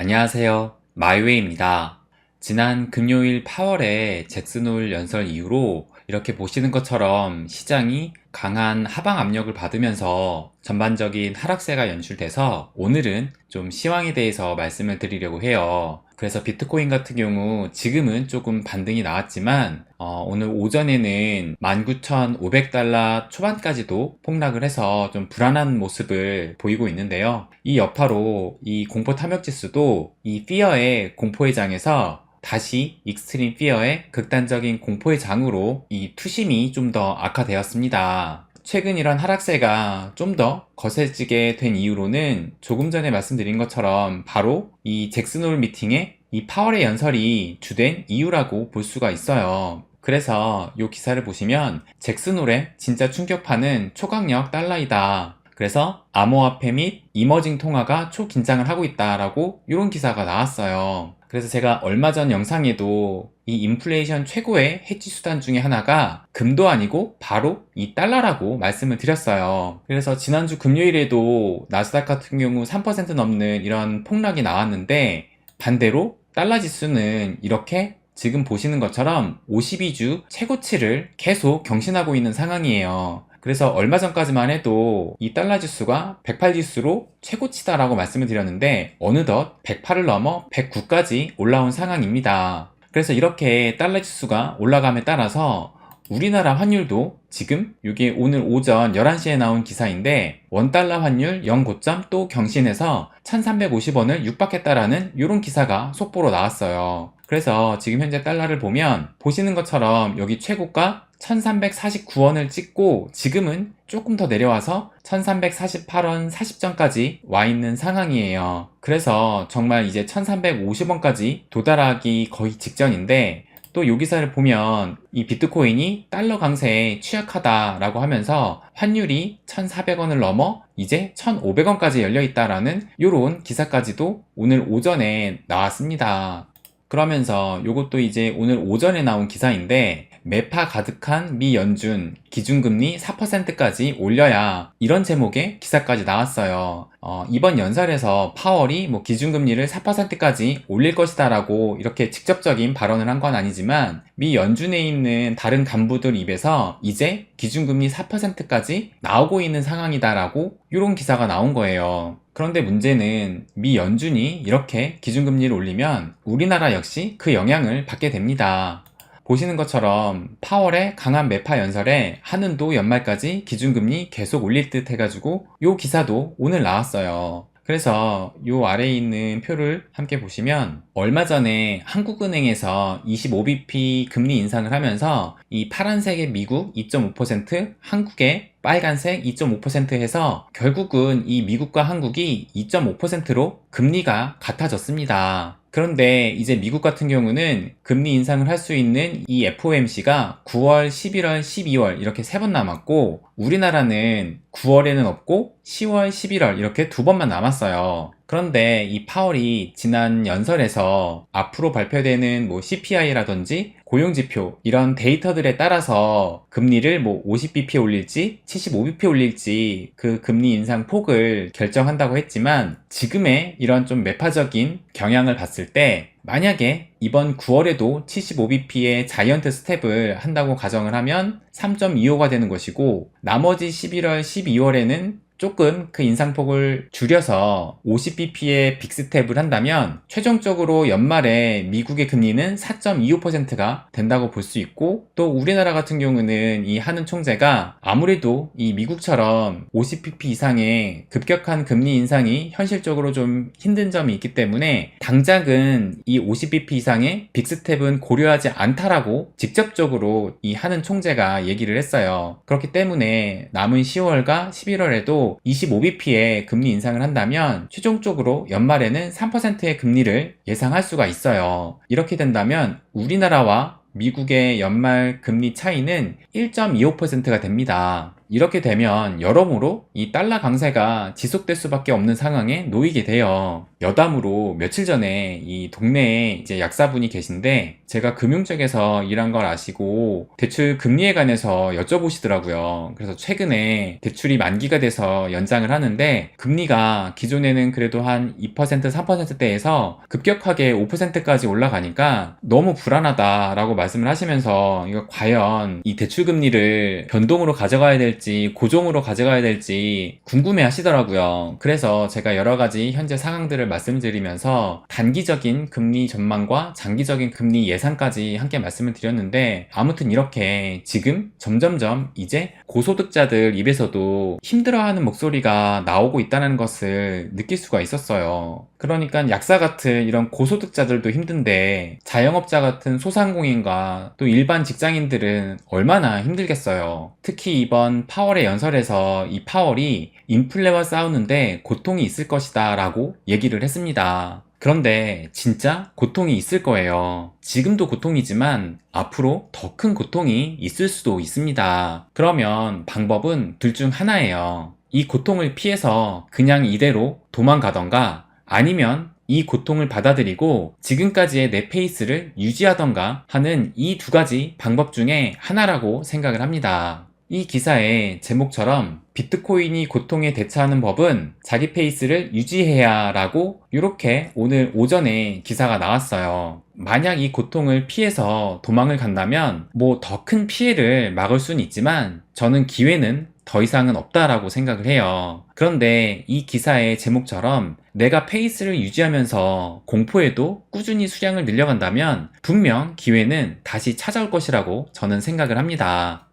안녕하세요. 마이웨이입니다. 지난 금요일 파월의 잭슨홀 연설 이후로 이렇게 보시는 것처럼 시장이 강한 하방 압력을 받으면서 전반적인 하락세가 연출돼서 오늘은 좀 시황에 대해서 말씀을 드리려고 해요. 그래서 비트코인 같은 경우 지금은 조금 반등이 나왔지만 오늘 오전에는 19,500달러 초반까지도 폭락을 해서 좀 불안한 모습을 보이고 있는데요. 이 여파로 이 공포 탐욕 지수도 이 fear의 공포의 장에서 다시 익스트림 피어의 극단적인 공포의 장으로 이 투심이 좀 더 악화되었습니다. 최근 이런 하락세가 좀 더 거세지게 된 이유로는 조금 전에 말씀드린 것처럼 바로 이 잭슨홀 미팅의 이 파월의 연설이 주된 이유라고 볼 수가 있어요. 그래서 이 기사를 보시면 잭슨홀의 진짜 충격파는 초강력 달러이다. 그래서 암호화폐 및 이머징 통화가 초긴장을 하고 있다라고 이런 기사가 나왔어요. 그래서 제가 얼마 전 영상에도 이 인플레이션 최고의 해지 수단 중에 하나가 금도 아니고 바로 이 달러라고 말씀을 드렸어요. 그래서 지난주 금요일에도 나스닥 같은 경우 3% 넘는 이런 폭락이 나왔는데 반대로 달러 지수는 이렇게 지금 보시는 것처럼 52주 최고치를 계속 경신하고 있는 상황이에요. 그래서 얼마 전까지만 해도 이 달러 지수가 108 지수로 최고치다라고 말씀을 드렸는데 어느덧 108을 넘어 109까지 올라온 상황입니다. 그래서 이렇게 달러 지수가 올라감에 따라서 우리나라 환율도 지금 이게 오늘 오전 11시에 나온 기사인데 원달러 환율 0고점 또 경신해서 1350원을 육박했다라는 이런 기사가 속보로 나왔어요. 그래서 지금 현재 달러를 보면 보시는 것처럼 여기 최고가 1349원을 찍고 지금은 조금 더 내려와서 1348원 40전까지 와 있는 상황이에요. 그래서 정말 이제 1350원까지 도달하기 거의 직전인데 또 이 기사를 보면 이 비트코인이 달러 강세에 취약하다라고 하면서 환율이 1,400원을 넘어 이제 1,500원까지 열려 있다라는 이런 기사까지도 오늘 오전에 나왔습니다. 그러면서 이것도 이제 오늘 오전에 나온 기사인데 매파 가득한 미 연준 기준금리 4%까지 올려야 이런 제목의 기사까지 나왔어요. 이번 연설에서 파월이 뭐 기준금리를 4%까지 올릴 것이다 라고 이렇게 직접적인 발언을 한 건 아니지만 미 연준에 있는 다른 간부들 입에서 이제 기준금리 4%까지 나오고 있는 상황이다 라고 이런 기사가 나온 거예요. 그런데 문제는 미 연준이 이렇게 기준금리를 올리면 우리나라 역시 그 영향을 받게 됩니다. 보시는 것처럼 파월의 강한 매파 연설에 한은도 연말까지 기준금리 계속 올릴 듯 해가지고 요 기사도 오늘 나왔어요. 그래서 요 아래에 있는 표를 함께 보시면 얼마 전에 한국은행에서 25bp 금리 인상을 하면서 이 파란색의 미국 2.5%, 한국의 빨간색 2.5% 해서 결국은 이 미국과 한국이 2.5%로 금리가 같아졌습니다. 그런데 이제 미국 같은 경우는 금리 인상을 할 수 있는 이 FOMC가 9월, 11월, 12월 이렇게 3번 남았고 우리나라는 9월에는 없고 10월, 11월 이렇게 2번만 남았어요. 그런데 이 파월이 지난 연설에서 앞으로 발표되는 뭐 CPI라든지 고용지표 이런 데이터들에 따라서 금리를 뭐 50bp 올릴지 75bp 올릴지 그 금리 인상 폭을 결정한다고 했지만 지금의 이런 좀 매파적인 경향을 봤을 때 만약에 이번 9월에도 75bp의 자이언트 스텝을 한다고 가정을 하면 3.25가 되는 것이고 나머지 11월, 12월에는 조금 그 인상폭을 줄여서 50bp의 빅스텝을 한다면 최종적으로 연말에 미국의 금리는 4.25%가 된다고 볼 수 있고 또 우리나라 같은 경우는 이 한은 총재가 아무래도 이 미국처럼 50bp 이상의 급격한 금리 인상이 현실적으로 좀 힘든 점이 있기 때문에 당장은 이 50bp 이상의 빅스텝은 고려하지 않다라고 직접적으로 이 한은 총재가 얘기를 했어요. 그렇기 때문에 남은 10월과 11월에도 25bp의 금리 인상을 한다면 최종적으로 연말에는 3%의 금리를 예상할 수가 있어요. 이렇게 된다면 우리나라와 미국의 연말 금리 차이는 1.25%가 됩니다. 이렇게 되면 여러모로 이 달러 강세가 지속될 수밖에 없는 상황에 놓이게 돼요. 여담으로 며칠 전에 이 동네에 이제 약사분이 계신데 제가 금융 쪽에서 일한 걸 아시고 대출 금리에 관해서 여쭤보시더라고요. 그래서 최근에 대출이 만기가 돼서 연장을 하는데 금리가 기존에는 그래도 한 2%, 3%대에서 급격하게 5%까지 올라가니까 너무 불안하다라고 말씀을 하시면서 이거 과연 이 대출 금리를 변동으로 가져가야 될지 고정으로 가져가야 될지 궁금해 하시더라고요. 그래서 제가 여러 가지 현재 상황들을 말씀드리면서 단기적인 금리 전망과 장기적인 금리 예상까지 함께 말씀을 드렸는데 아무튼 이렇게 지금 점점점 이제 고소득자들 입에서도 힘들어하는 목소리가 나오고 있다는 것을 느낄 수가 있었어요. 그러니까 약사 같은 이런 고소득자들도 힘든데 자영업자 같은 소상공인과 또 일반 직장인들은 얼마나 힘들겠어요. 특히 이번 파월의 연설에서 이 파월이 인플레와 싸우는데 고통이 있을 것이다 라고 얘기를 했습니다. 그런데 진짜 고통이 있을 거예요. 지금도 고통이지만 앞으로 더 큰 고통이 있을 수도 있습니다. 그러면 방법은 둘 중 하나예요. 이 고통을 피해서 그냥 이대로 도망가던가 아니면 이 고통을 받아들이고 지금까지의 내 페이스를 유지하던가 하는 이 두 가지 방법 중에 하나라고 생각을 합니다. 이 기사의 제목처럼 비트코인이 고통에 대처하는 법은 자기 페이스를 유지해야 라고 이렇게 오늘 오전에 기사가 나왔어요. 만약 이 고통을 피해서 도망을 간다면 뭐 더 큰 피해를 막을 수는 있지만 저는 기회는 더 이상은 없다라고 생각을 해요. 그런데 이 기사의 제목처럼 내가 페이스를 유지하면서 공포에도 꾸준히 수량을 늘려간다면 분명 기회는 다시 찾아올 것이라고 저는 생각을 합니다.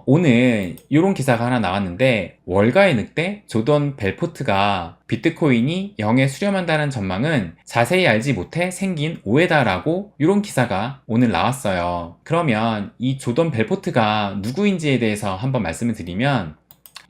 오늘 이런 기사가 하나 나왔는데 월가의 늑대 조던 벨포트가 비트코인이 0에 수렴한다는 전망은 자세히 알지 못해 생긴 오해다라고 이런 기사가 오늘 나왔어요. 그러면 이 조던 벨포트가 누구인지에 대해서 한번 말씀을 드리면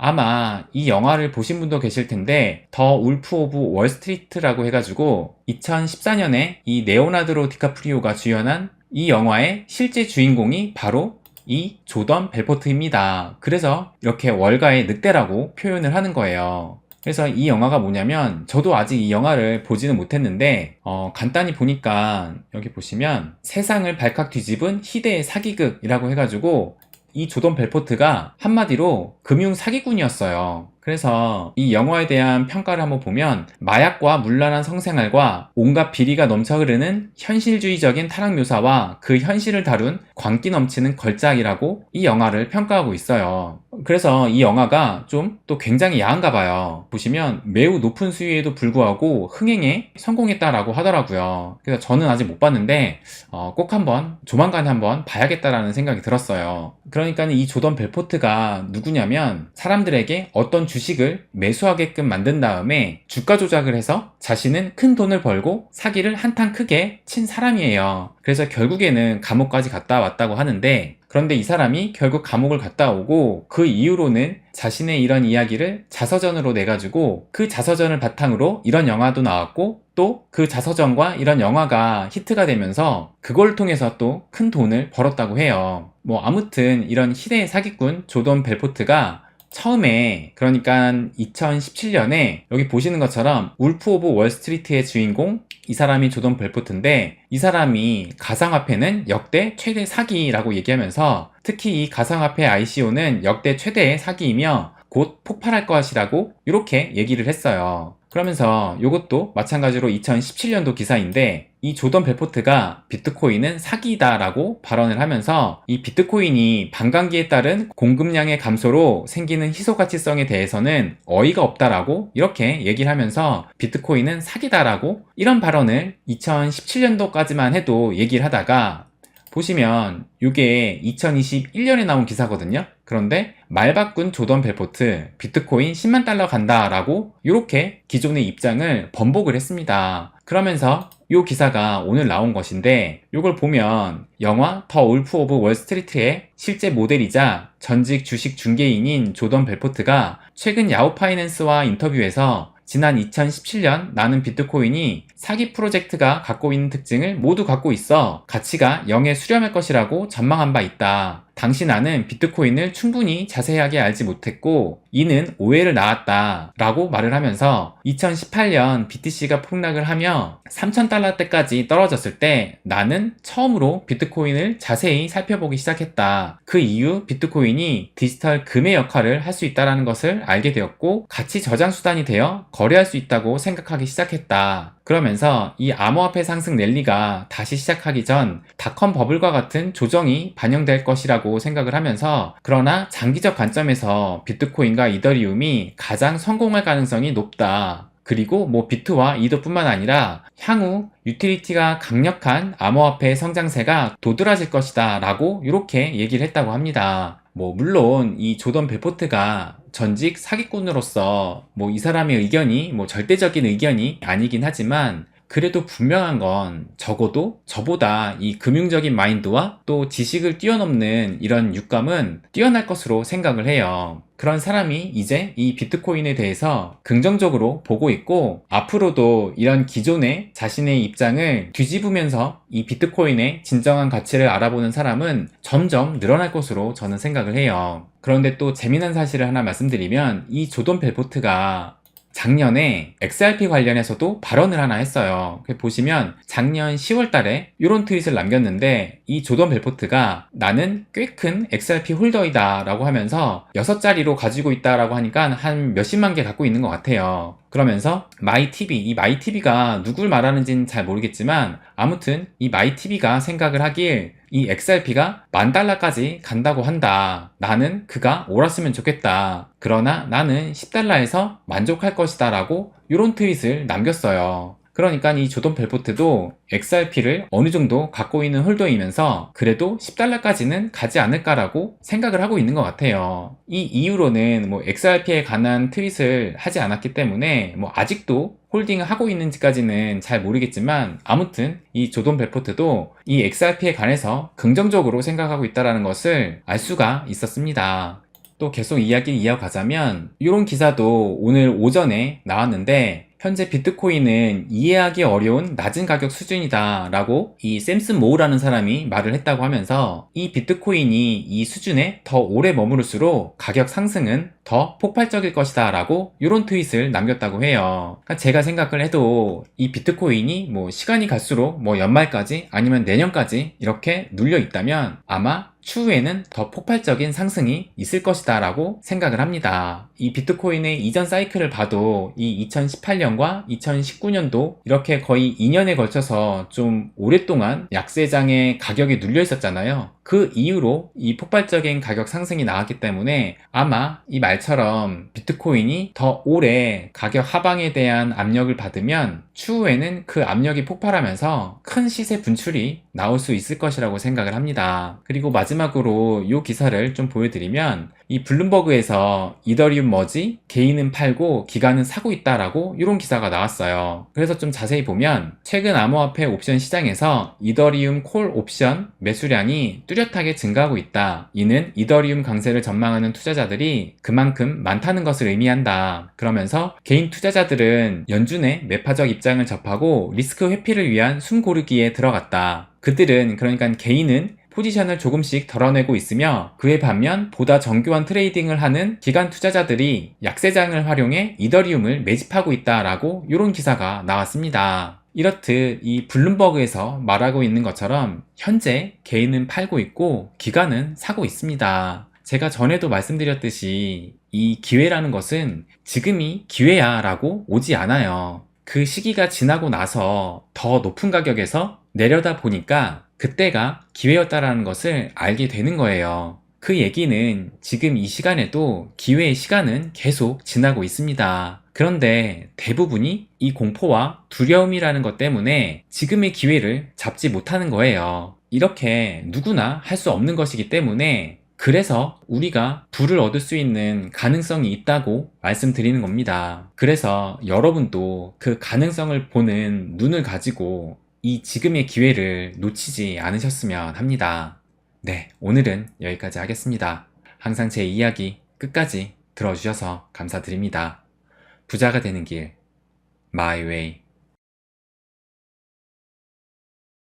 아마 이 영화를 보신 분도 계실 텐데 더 울프 오브 월스트리트라고 해가지고 2014년에 이 레오나르도 디카프리오가 주연한 이 영화의 실제 주인공이 바로 이 조던 벨포트입니다. 그래서 이렇게 월가의 늑대라고 표현을 하는 거예요. 그래서 이 영화가 뭐냐면 저도 아직 이 영화를 보지는 못했는데 간단히 보니까 여기 보시면 세상을 발칵 뒤집은 희대의 사기극이라고 해가지고 이 조던 벨포트가 한마디로 금융 사기꾼이었어요. 그래서 이 영화에 대한 평가를 한번 보면 마약과 문란한 성생활과 온갖 비리가 넘쳐 흐르는 현실주의적인 타락 묘사와 그 현실을 다룬 광기 넘치는 걸작이라고 이 영화를 평가하고 있어요. 그래서 이 영화가 좀 또 굉장히 야한가 봐요. 보시면 매우 높은 수위에도 불구하고 흥행에 성공했다라고 하더라고요. 그래서 저는 아직 못 봤는데 꼭 한번 조만간에 한번 봐야겠다라는 생각이 들었어요. 그러니까 이 조던 벨포트가 누구냐면 사람들에게 어떤 주식을 매수하게끔 만든 다음에 주가 조작을 해서 자신은 큰 돈을 벌고 사기를 한탕 크게 친 사람이에요. 그래서 결국에는 감옥까지 갔다 왔다고 하는데 그런데 이 사람이 결국 감옥을 갔다 오고 그 이후로는 자신의 이런 이야기를 자서전으로 내가지고 그 자서전을 바탕으로 이런 영화도 나왔고 또 그 자서전과 이런 영화가 히트가 되면서 그걸 통해서 또 큰 돈을 벌었다고 해요. 뭐 아무튼 이런 희대의 사기꾼 조던 벨포트가 처음에 그러니까 2017년에 여기 보시는 것처럼 울프 오브 월스트리트의 주인공 이 사람이 조던 벨포트인데 이 사람이 가상화폐는 역대 최대 사기라고 얘기하면서 특히 이 가상화폐 ICO는 역대 최대의 사기이며 곧 폭발할 것이라고 이렇게 얘기를 했어요. 그러면서 이것도 마찬가지로 2017년도 기사인데 이 조던 벨포트가 비트코인은 사기이다 라고 발언을 하면서 이 비트코인이 반감기에 따른 공급량의 감소로 생기는 희소가치성에 대해서는 어이가 없다라고 이렇게 얘기를 하면서 비트코인은 사기다라고 이런 발언을 2017년도까지만 해도 얘기를 하다가 보시면 이게 2021년에 나온 기사거든요. 그런데 말 바꾼 조던 벨포트 비트코인 10만 달러 간다 라고 이렇게 기존의 입장을 번복을 했습니다. 그러면서 이 기사가 오늘 나온 것인데 이걸 보면 영화 더 울프 오브 월스트리트의 실제 모델이자 전직 주식 중개인인 조던 벨포트가 최근 야후 파이낸스와 인터뷰에서 지난 2017년 나는 비트코인이 사기 프로젝트가 갖고 있는 특징을 모두 갖고 있어 가치가 0에 수렴할 것이라고 전망한 바 있다. 당시 나는 비트코인을 충분히 자세하게 알지 못했고 이는 오해를 낳았다 라고 말을 하면서 2018년 BTC가 폭락을 하며 3,000달러대까지 떨어졌을 때 나는 처음으로 비트코인을 자세히 살펴보기 시작했다. 그 이후 비트코인이 디지털 금의 역할을 할 수 있다는 것을 알게 되었고 가치 저장 수단이 되어 거래할 수 있다고 생각하기 시작했다. 그러면서 이 암호화폐 상승 랠리가 다시 시작하기 전 닷컴 버블과 같은 조정이 반영될 것이라고 생각을 하면서 그러나 장기적 관점에서 비트코인과 이더리움이 가장 성공할 가능성이 높다. 그리고 비트와 이더뿐만 아니라 향후 유틸리티가 강력한 암호화폐의 성장세가 도드라질 것이다 라고 이렇게 얘기를 했다고 합니다. 물론 이 조던 벨포트가 전직 사기꾼으로서 이 사람의 의견이 절대적인 의견이 아니긴 하지만 그래도 분명한 건 적어도 저보다 이 금융적인 마인드와 또 지식을 뛰어넘는 이런 육감은 뛰어날 것으로 생각을 해요. 그런 사람이 이제 이 비트코인에 대해서 긍정적으로 보고 있고 앞으로도 이런 기존의 자신의 입장을 뒤집으면서 이 비트코인의 진정한 가치를 알아보는 사람은 점점 늘어날 것으로 저는 생각을 해요. 그런데 또 재미난 사실을 하나 말씀드리면 이 조던 벨포트가 작년에 XRP 관련해서도 발언을 하나 했어요. 보시면 작년 10월 달에 이런 트윗을 남겼는데 이 조던 벨포트가 나는 꽤 큰 XRP 홀더이다 라고 하면서 6자리로 가지고 있다 라고 하니까 한 몇십만 개 갖고 있는 것 같아요. 그러면서 마이티비, 이 마이티비가 누굴 말하는지는 잘 모르겠지만 아무튼 이 마이티비가 생각을 하길 이 XRP가 $10,000까지 간다고 한다. 나는 그가 옳았으면 좋겠다. 그러나 나는 $10에서 만족할 것이다 라고 이런 트윗을 남겼어요. 그러니까 이 조던 벨포트도 XRP를 어느 정도 갖고 있는 홀더이면서 그래도 $10까지는 가지 않을까라고 생각을 하고 있는 것 같아요. 이 이후로는 XRP에 관한 트윗을 하지 않았기 때문에 아직도 홀딩을 하고 있는지까지는 잘 모르겠지만 아무튼 이 조던 벨포트도 이 XRP에 관해서 긍정적으로 생각하고 있다는 것을 알 수가 있었습니다. 또 계속 이야기를 이어가자면 이런 기사도 오늘 오전에 나왔는데 현재 비트코인은 이해하기 어려운 낮은 가격 수준이다 라고 이 샘슨 모우라는 사람이 말을 했다고 하면서 이 비트코인이 이 수준에 더 오래 머무를수록 가격 상승은 더 폭발적일 것이다 라고 이런 트윗을 남겼다고 해요. 그러니까 제가 생각을 해도 이 비트코인이 시간이 갈수록 연말까지 아니면 내년까지 이렇게 눌려 있다면 아마 추후에는 더 폭발적인 상승이 있을 것이다 라고 생각을 합니다. 이 비트코인의 이전 사이클을 봐도 이 2018년과 2019년도 이렇게 거의 2년에 걸쳐서 좀 오랫동안 약세장에 가격이 눌려 있었잖아요. 그 이후로 이 폭발적인 가격 상승이 나왔기 때문에 아마 이 말처럼 비트코인이 더 오래 가격 하방에 대한 압력을 받으면 추후에는 그 압력이 폭발하면서 큰 시세 분출이 나올 수 있을 것이라고 생각을 합니다. 그리고 마지막으로 이 기사를 좀 보여드리면 이 블룸버그에서 이더리움 머지, 개인은 팔고 기관은 사고 있다라고 이런 기사가 나왔어요. 그래서 좀 자세히 보면 최근 암호화폐 옵션 시장에서 이더리움 콜 옵션 매수량이 뚜렷하게 증가하고 있다. 이는 이더리움 강세를 전망하는 투자자들이 그만큼 많다는 것을 의미한다. 그러면서 개인 투자자들은 연준의 매파적 입장을 접하고 리스크 회피를 위한 숨 고르기에 들어갔다. 그들은 그러니까 개인은 포지션을 조금씩 덜어내고 있으며 그에 반면 보다 정교한 트레이딩을 하는 기관 투자자들이 약세장을 활용해 이더리움을 매집하고 있다라고 이런 기사가 나왔습니다. 이렇듯 이 블룸버그에서 말하고 있는 것처럼 현재 개인은 팔고 있고 기관은 사고 있습니다. 제가 전에도 말씀드렸듯이 이 기회라는 것은 지금이 기회야 라고 오지 않아요. 그 시기가 지나고 나서 더 높은 가격에서 내려다 보니까 그때가 기회였다라는 것을 알게 되는 거예요. 그 얘기는 지금 이 시간에도 기회의 시간은 계속 지나고 있습니다. 그런데 대부분이 이 공포와 두려움이라는 것 때문에 지금의 기회를 잡지 못하는 거예요. 이렇게 누구나 할 수 없는 것이기 때문에 그래서 우리가 부를 얻을 수 있는 가능성이 있다고 말씀드리는 겁니다. 그래서 여러분도 그 가능성을 보는 눈을 가지고 이 지금의 기회를 놓치지 않으셨으면 합니다. 네, 오늘은 여기까지 하겠습니다. 항상 제 이야기 끝까지 들어주셔서 감사드립니다. 부자가 되는 길, My Way.